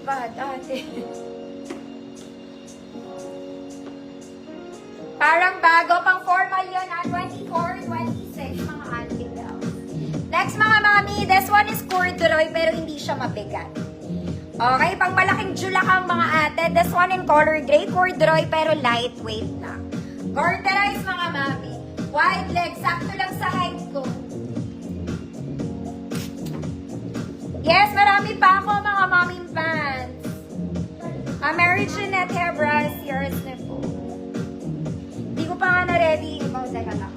pa dati. Parang bago, pang formal yun, 24, 26, mga auntie bells. Next mga mami, this one is corduroy pero hindi siya mabigat. Okay, pang malaking julakang mga ate, this one in color gray, corduroy pero lightweight na. Corduroy mga mami, wide leg, sakto lang sa height ko. Yes, marami pa ako mga mommy pants. Mary Jeanette Hebras, yours na po. Hindi ko pa nga na-ready. Ibang teka lang.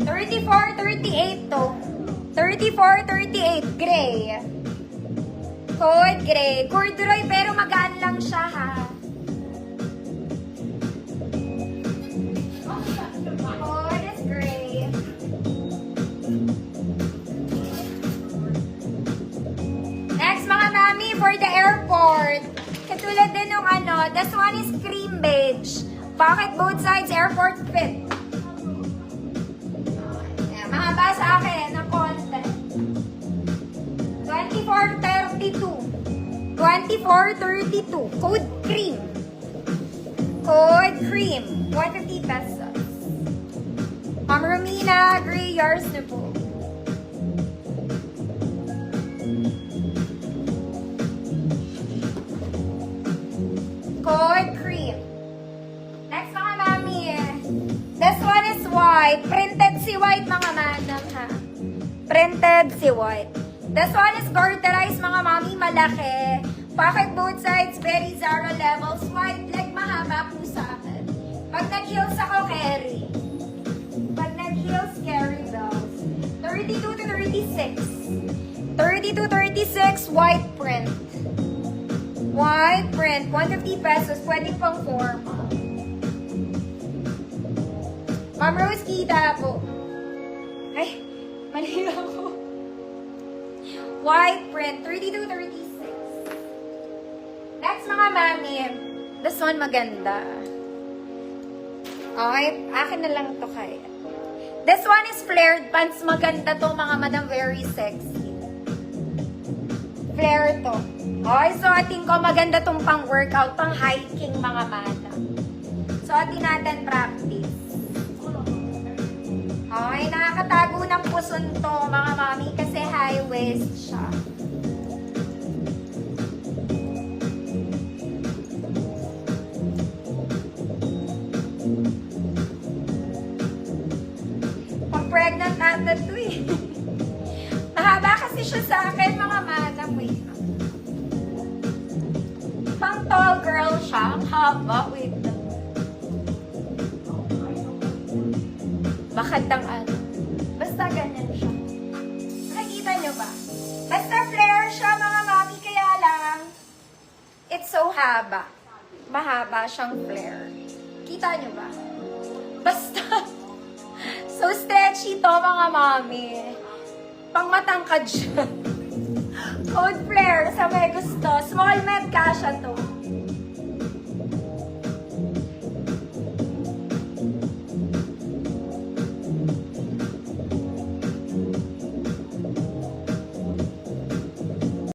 34, 38 to. 34, 38, gray. Code gray. Corduroy pero magaan lang siya ha. Code is gray. Next mga mami, for the airport. Katulad din nung ano, this one is cream beige. Pocket both sides, airport fit. Ayan, mahaba sa akin ng konti. 24.32. 24.32. Code cream. Code cream. 150 pesos. Ma'am Romina, gray, yours na po. Code cream. Next mga mami, this one is white. Printed si white mga madam ha. Printed si white. This one is garterized mga mami, malaki. Pocket both sides, very Zara levels. White leg, mahaba po sa akin. Pag nag-heels ako, carry. Pag nag-heels, carry bells. 32 to 36. 30 to 36, white print. White print, 150 pesos, pwede pang forma. Ma'am Rose, kita po. Ay, mali ako. White print, 32, 36. Next mga mami, this one maganda. Okay, akin na lang to kaya. This one is flared pants, maganda to mga madam, very sexy. Flare to. Okay, so ating ko maganda tong pang workout, pang hiking mga madam. So ating natin practice. Okay, nakakatago ng puson to mga mami kasi high waist siya. Pang pregnant natin to eh. Mahaba kasi siya sa akin mga madam. Wait. Pang tall girl siya. Ang haba. Wait lang. Bakantang ano. Basta ganyan siya. Nakikita nyo ba? Basta flare siya mga mami. Kaya lang, it's so haba. Mahaba siyang flare. Kita nyo ba? Basta, so stretchy to mga mami. Pang matangkad siya. Code flare sa may gusto. Small med kasha to.